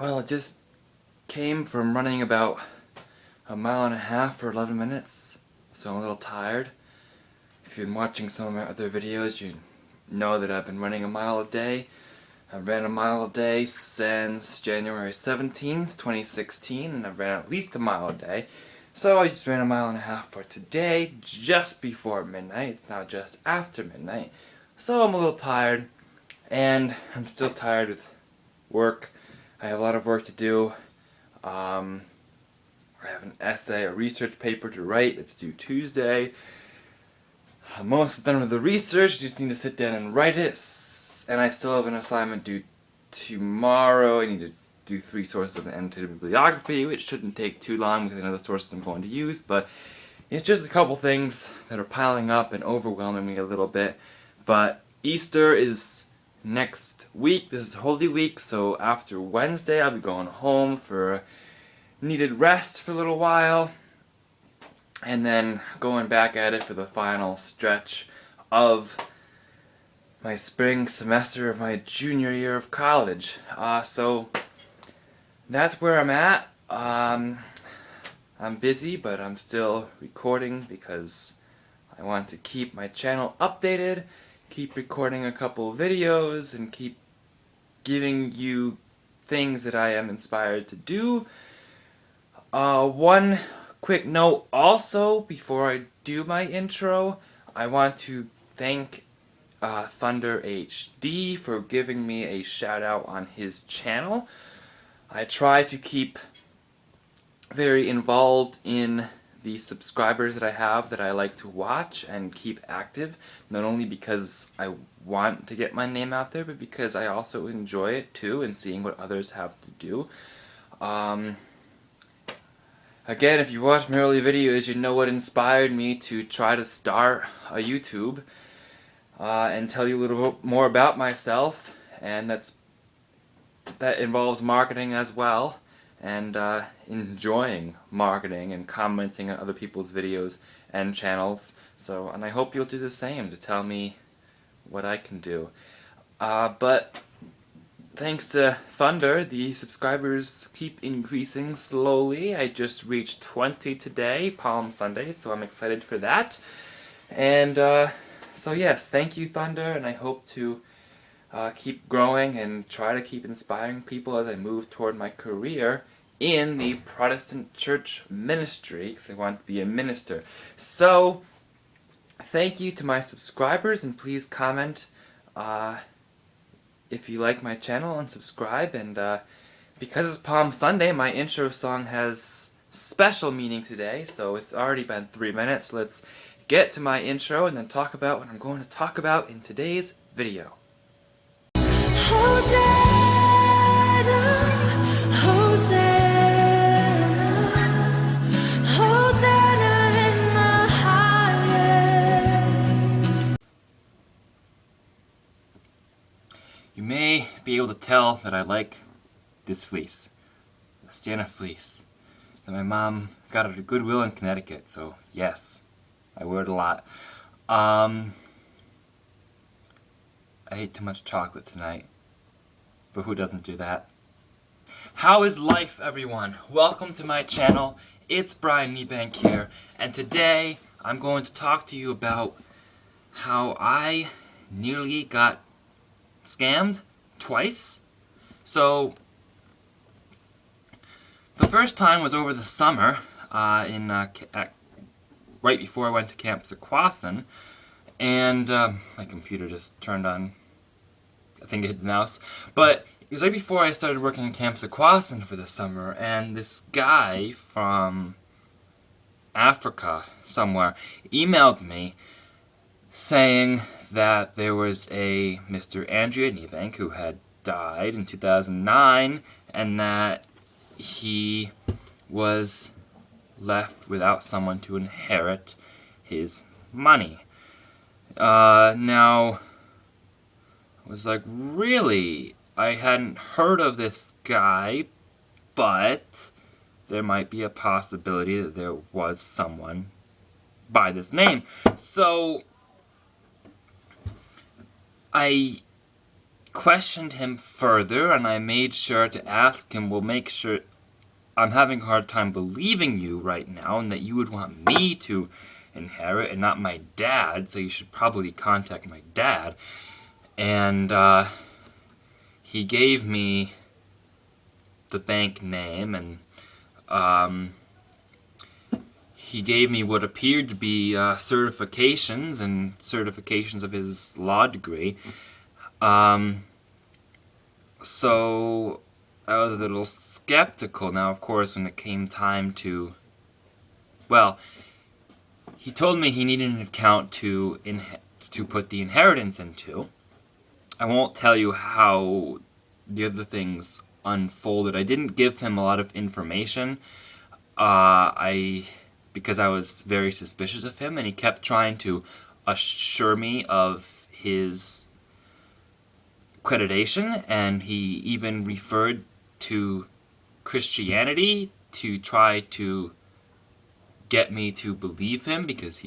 Well, I just came from running about a mile and a half for 11 minutes, so I'm a little tired. If you've been watching some of my other videos, you know that I've been running a mile a day. I've ran a mile a day since January 17th, 2016, and I've ran at least a mile a day. So I just ran a mile and a half for today, just before midnight. It's now just after midnight. So I'm a little tired, and I'm still tired with work. I have a lot of work to do. I have an essay, a research paper to write. It's due Tuesday. I'm almost done with the research. Just need to sit down and write it. And I still have an assignment due tomorrow. I need to do 3 sources of annotated bibliography, which shouldn't take too long because I know the sources I'm going to use. But it's just a couple things that are piling up and overwhelming me a little bit. But Easter is next week. This is Holy Week, so after Wednesday I'll be going home for needed rest for a little while, and then going back at it for the final stretch of my spring semester of my junior year of college. So that's where I'm at. I'm busy, but I'm still recording because I want to keep my channel updated, keep recording a couple videos, and keep giving you things that I am inspired to do. One quick note also, before I do my intro, I want to thank Thunder HD for giving me a shout out on his channel. I try to keep very involved in the subscribers that I have that I like to watch and keep active, not only because I want to get my name out there, but because I also enjoy it too, and seeing what others have to do. Again, if you watch my early videos, you know what inspired me to try to start a YouTube and tell you a little bit more about myself, and that involves marketing as well, and enjoying marketing and commenting on other people's videos and channels. And I hope you'll do the same to tell me what I can do. But thanks to Thunder, the subscribers keep increasing slowly. I just reached 20 today, Palm Sunday, so I'm excited for that. And so yes, thank you, Thunder, and I hope to keep growing and try to keep inspiring people as I move toward my career in the Protestant church ministry, because I want to be a minister. So thank you to my subscribers, and please comment if you like my channel, and subscribe. And because it's Palm Sunday, my intro song has special meaning today, so it's already been 3 minutes. Let's get to my intro and then talk about what I'm going to talk about in today's video. Hosanna, Hosanna, Hosanna in the highest. You may be able to tell that I like this fleece, the Santa fleece, that my mom got at a Goodwill in Connecticut, so yes, I wear it a lot. I ate too much chocolate tonight, but who doesn't do that? How is life, everyone? Welcome to my channel. It's Brian Niebank here, and today I'm going to talk to you about how I nearly got scammed twice. So the first time was over the summer, right before I went to Camp Sequoia, and my computer just turned on. I think it hit the mouse. But it was right before I started working in Camp Sequoia for the summer, and this guy from Africa somewhere emailed me saying that there was a Mr. Andrea Niebank who had died in 2009, and that he was left without someone to inherit his money. Now, I was like, really? I hadn't heard of this guy, but there might be a possibility that there was someone by this name. So I questioned him further, and I made sure to ask him, well, make sure I'm having a hard time believing you right now, and that you would want me to inherit and not my dad, so you should probably contact my dad. And he gave me the bank name, and he gave me what appeared to be certifications of his law degree. So I was a little skeptical. Now, of course, when it came time to, well, he told me he needed an account to put the inheritance into. I won't tell you how the other things unfolded. I didn't give him a lot of information. Because I was very suspicious of him, and he kept trying to assure me of his accreditation, and he even referred to Christianity to try to get me to believe him, because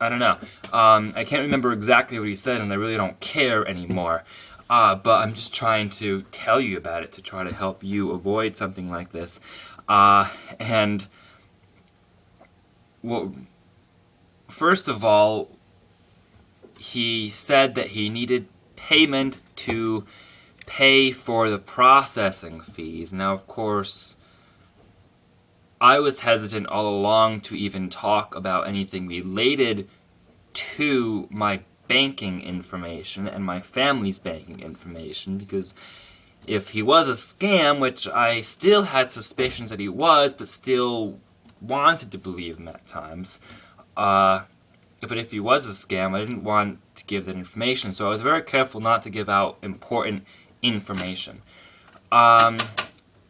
I don't know. I can't remember exactly what he said, and I really don't care anymore. But I'm just trying to tell you about it to try to help you avoid something like this. And well, first of all, he said that he needed payment to pay for the processing fees. Now, of course, I was hesitant all along to even talk about anything related to my banking information and my family's banking information, because if he was a scam, which I still had suspicions that he was, but still wanted to believe him at times, but if he was a scam, I didn't want to give that information, so I was very careful not to give out important information.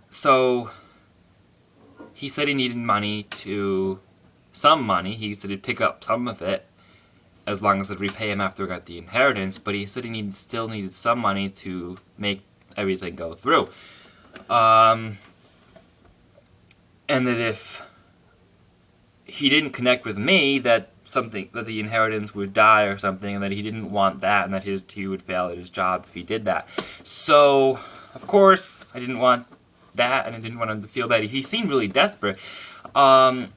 So he said he needed some money. He said he'd pick up some of it as long as I'd repay him after I got the inheritance, but he said he still needed some money to make everything go through. And that if he didn't connect with me, that the inheritance would die or something, and that he didn't want that, and that he would fail at his job if he did that. So, of course, I didn't want that, and I didn't want him to feel bad. He seemed really desperate. But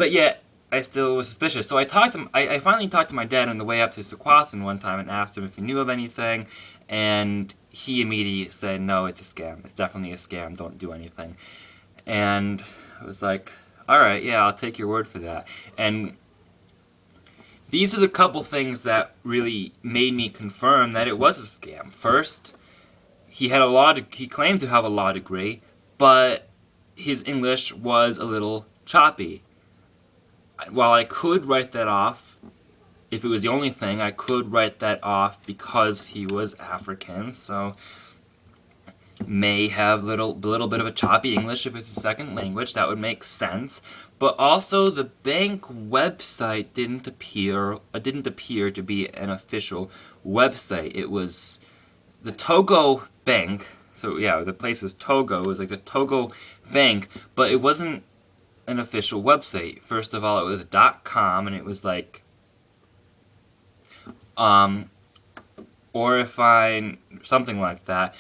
yet, I still was suspicious. So I finally talked to my dad on the way up to Sequoia one time and asked him if he knew of anything, and he immediately said, no, it's a scam. It's definitely a scam. Don't do anything. And I was like, all right, yeah, I'll take your word for that. And these are the couple things that really made me confirm that it was a scam. First, he claimed to have a law degree, but his English was a little choppy. While I could write that off, if it was the only thing, I could write that off because he was African, so may have little bit of a choppy English if it's a second language. That would make sense. But also, the bank website didn't appear to be an official website. It was the Togo Bank. So yeah, the place was Togo. It was like the Togo Bank, but it wasn't an official website. First of all, it was .com, and it was like or if something like that,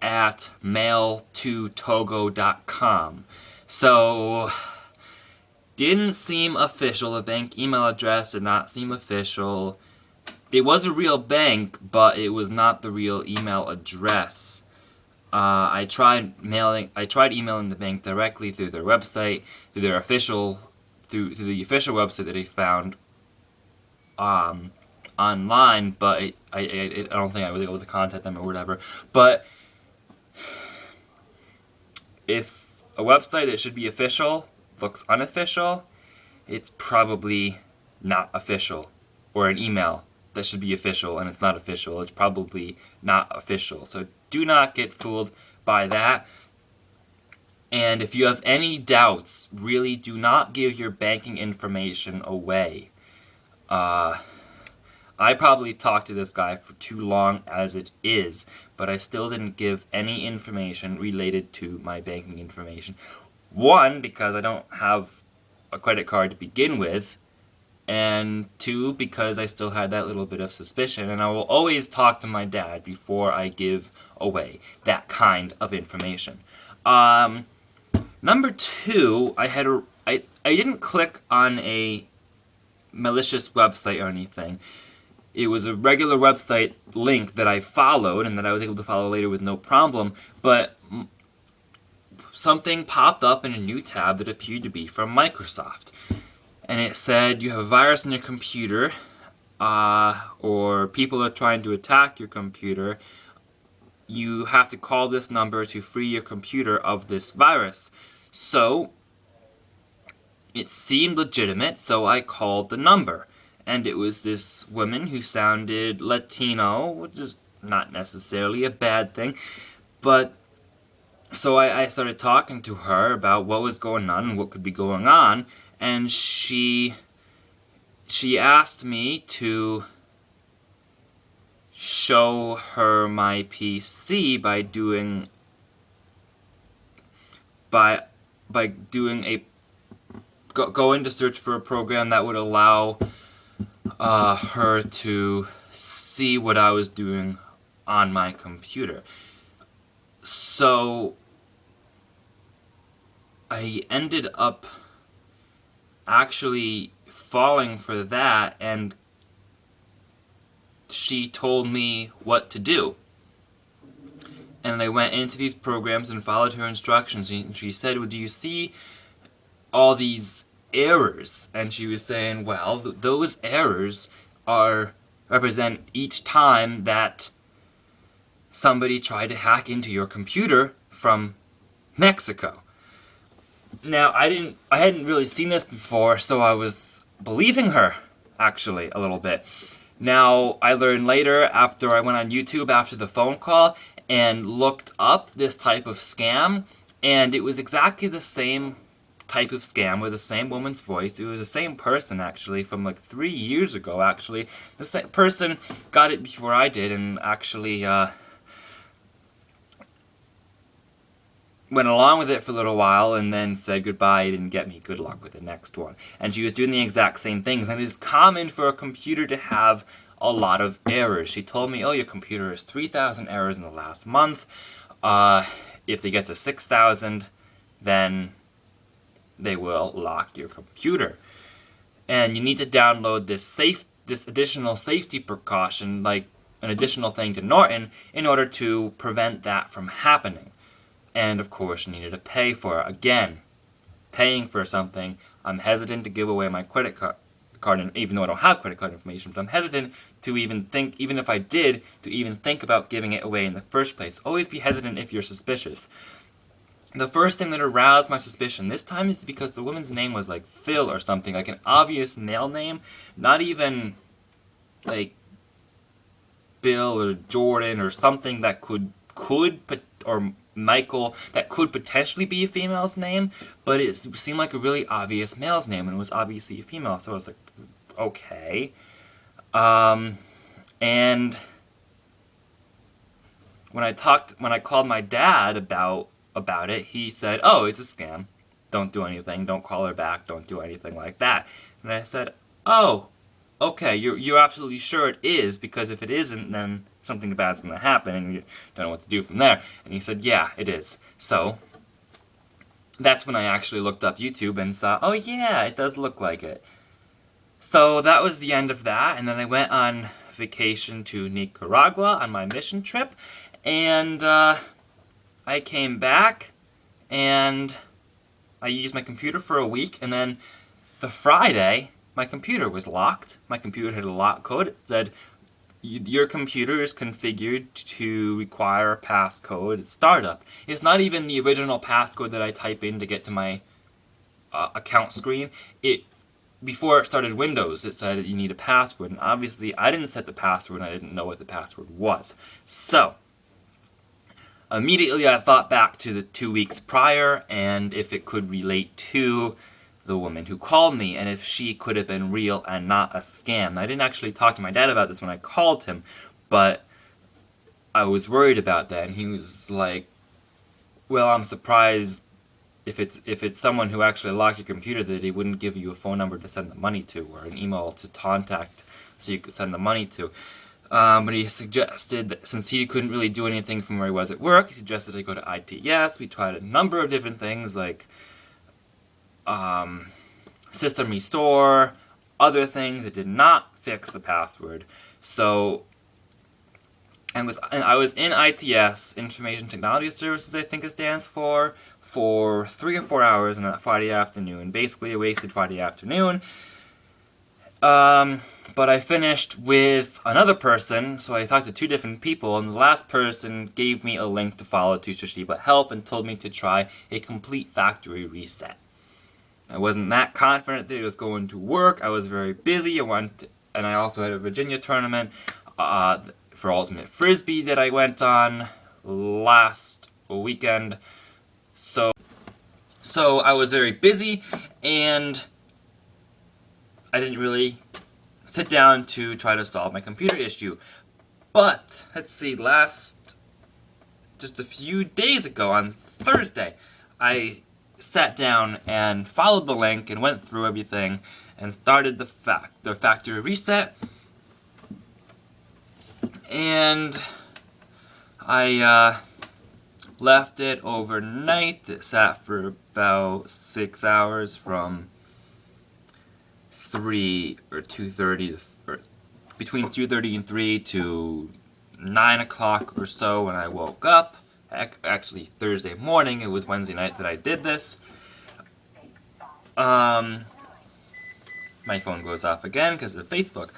at mail2togo.com. So, didn't seem official. The bank email address did not seem official. It was a real bank, but it was not the real email address. I tried emailing the bank directly through their website, through the official website that I found online, but I don't think I was able to contact them or whatever. But if a website that should be official looks unofficial, it's probably not official. Or an email that should be official and it's not official, it's probably not official. So do not get fooled by that. And if you have any doubts, really do not give your banking information away. I probably talked to this guy for too long as it is, but I still didn't give any information related to my banking information. One, because I don't have a credit card to begin with, and 2, because I still had that little bit of suspicion, and I will always talk to my dad before I give away that kind of information. Number 2, I didn't click on a malicious website or anything. It was a regular website link that I followed and that I was able to follow later with no problem, but something popped up in a new tab that appeared to be from Microsoft. And it said you have a virus in your computer, or people are trying to attack your computer. You have to call this number to free your computer of this virus. So it seemed legitimate, so I called the number. And it was this woman who sounded Latino, which is not necessarily a bad thing. But so I started talking to her about what was going on and what could be going on. And she asked me to show her my PC by doing a going to search for a program that would allow her to see what I was doing on my computer. So I ended up actually falling for that, and she told me what to do. And I went into these programs and followed her instructions, and she said, well, do you see all these errors? And she was saying, well, those errors represent each time that somebody tried to hack into your computer from Mexico. Now, I hadn't really seen this before, so I was believing her, actually, a little bit. Now, I learned later, after I went on YouTube after the phone call and looked up this type of scam, and it was exactly the same type of scam with the same woman's voice. It was the same person, actually, from like 3 years ago, actually. The same person got it before I did, and actually went along with it for a little while and then said goodbye. It didn't get me. Good luck with the next one. And she was doing the exact same things. And it is common for a computer to have a lot of errors. She told me, oh, your computer has 3,000 errors in the last month. If they get to 6,000, then they will lock your computer. And you need to download this additional safety precaution, like an additional thing to Norton, in order to prevent that from happening. And of course, you needed to pay for it. Again, paying for something, I'm hesitant to give away my credit card, even though I don't have credit card information, but I'm hesitant to even think, even if I did, to even think about giving it away in the first place. Always be hesitant if you're suspicious. The first thing that aroused my suspicion this time is because the woman's name was like Phil or something, like an obvious male name, not even like Bill or Jordan or something that could or Michael, that could potentially be a female's name, but it seemed like a really obvious male's name, and it was obviously a female, so I was like, okay. And when I called my dad about it, he said, oh, it's a scam. Don't do anything. Don't call her back. Don't do anything like that. And I said, oh, okay, you're absolutely sure it is, because if it isn't, then something bad's going to happen, and you don't know what to do from there. And he said, yeah, it is. So that's when I actually looked up YouTube and saw, oh yeah, it does look like it. So that was the end of that, and then I went on vacation to Nicaragua on my mission trip, and I came back, and I used my computer for a week, and then the Friday, my computer was locked. My computer had a lock code. It said, your computer is configured to require a passcode at startup. It's not even the original passcode that I type in to get to my account screen. Before it started Windows, it said you need a password, and obviously I didn't set the password, and I didn't know what the password was. So immediately I thought back to the 2 weeks prior, and if it could relate to the woman who called me, and if she could have been real and not a scam. I didn't actually talk to my dad about this when I called him, but I was worried about that, and he was like, well, I'm surprised if it's someone who actually locked your computer, that he wouldn't give you a phone number to send the money to or an email to contact so you could send the money to. But he suggested that since he couldn't really do anything from where he was at work, he suggested I go to ITS. We tried a number of different things like system restore, other things. It did not fix the password. So, I was in ITS, Information Technology Services, I think it stands for 3 or 4 hours on that Friday afternoon. Basically, a wasted Friday afternoon. But I finished with another person, so I talked to 2 different people, and the last person gave me a link to follow to Toshiba Help and told me to try a complete factory reset. I wasn't that confident that it was going to work. I was very busy. And I also had a Virginia tournament for Ultimate Frisbee that I went on last weekend. So I was very busy, and I didn't really sit down to try to solve my computer issue. But, let's see, just a few days ago, on Thursday, I sat down and followed the link and went through everything and started the factory reset. And I left it overnight. It sat for about 6 hours from 3 or 2:30 or between 2:30 and 3 to 9 o'clock or so when I woke up. Actually, Thursday morning. It was Wednesday night that I did this. My phone goes off again because of Facebook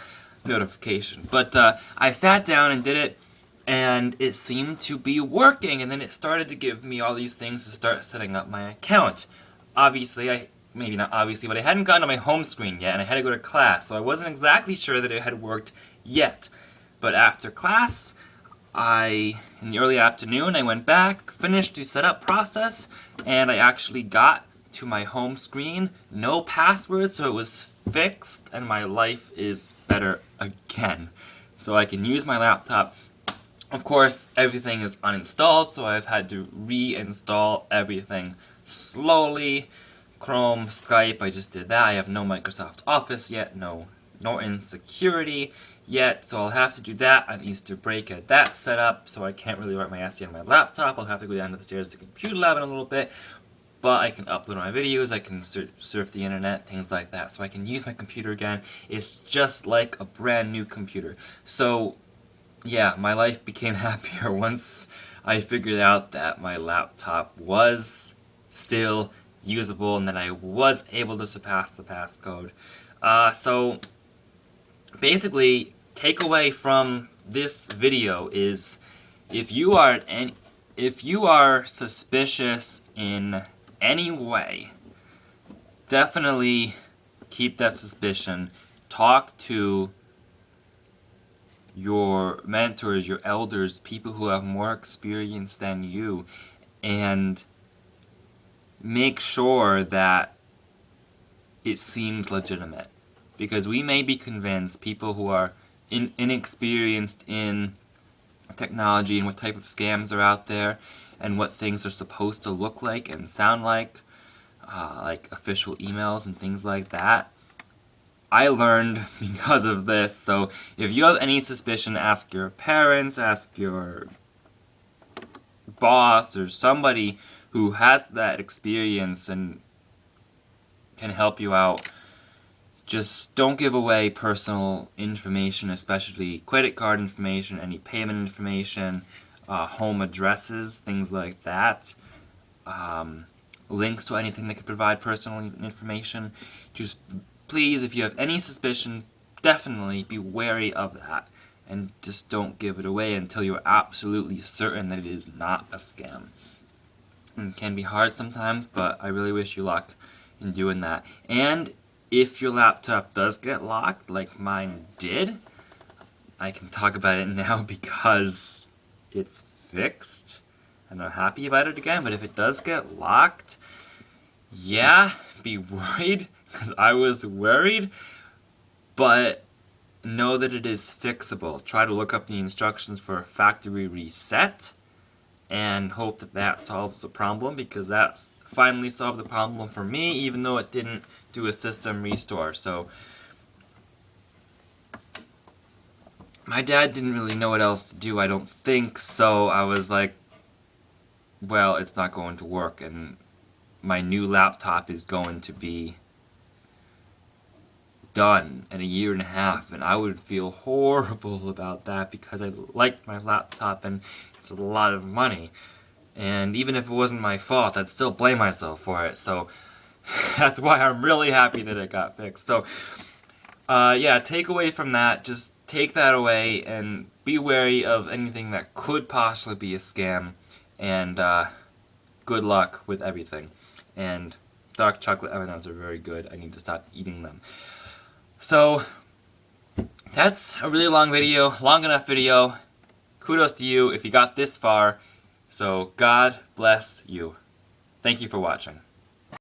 notification. But I sat down and did it, and it seemed to be working. And then it started to give me all these things to start setting up my account. Obviously, maybe not obviously, but I hadn't gotten to my home screen yet, and I had to go to class, so I wasn't exactly sure that it had worked yet. But after class, in the early afternoon, I went back, finished the setup process, and I actually got to my home screen. No password, so it was fixed, and my life is better again. So I can use my laptop. Of course, everything is uninstalled, so I've had to reinstall everything slowly. Chrome, Skype, I just did that. I have no Microsoft Office yet, no Norton Security yet, so I'll have to do that on Easter break, get that set up, so I can't really write my essay on my laptop. I'll have to go down to the stairs to the computer lab in a little bit, but I can upload my videos, I can surf the internet, things like that, so I can use my computer again. It's just like a brand new computer. So, yeah, my life became happier once I figured out that my laptop was still usable and that I was able to surpass the passcode. So basically, takeaway from this video is if you are suspicious in any way, definitely keep that suspicion. Talk to your mentors, your elders, people who have more experience than you, and make sure that it seems legitimate. Because we may be convinced, people who are inexperienced in technology and what type of scams are out there and what things are supposed to look like and sound like official emails and things like that. I learned because of this, so if you have any suspicion, ask your parents, ask your boss or somebody who has that experience and can help you out. Just don't give away personal information, especially credit card information, any payment information, home addresses, things like that. Links to anything that could provide personal information. Just please, if you have any suspicion, definitely be wary of that. And just don't give it away until you're absolutely certain that it is not a scam. It can be hard sometimes, but I really wish you luck in doing that. And if your laptop does get locked, like mine did, I can talk about it now because it's fixed, and I'm happy about it again. But if it does get locked, yeah, be worried, because I was worried, but know that it is fixable. Try to look up the instructions for factory reset, and hope that that solves the problem, because that finally solved the problem for me, even though it didn't do a system restore. So my dad didn't really know what else to do, I don't think, so I was like, well, it's not going to work, and my new laptop is going to be done in a year and a half, and I would feel horrible about that because I liked my laptop and it's a lot of money. And even if it wasn't my fault, I'd still blame myself for it, so that's why I'm really happy that it got fixed. So, yeah, take away from that, just take that away and be wary of anything that could possibly be a scam, and good luck with everything. And dark chocolate M&Ms are very good. I need to stop eating them. So, that's a really long video, long enough video. Kudos to you if you got this far. So, God bless you. Thank you for watching.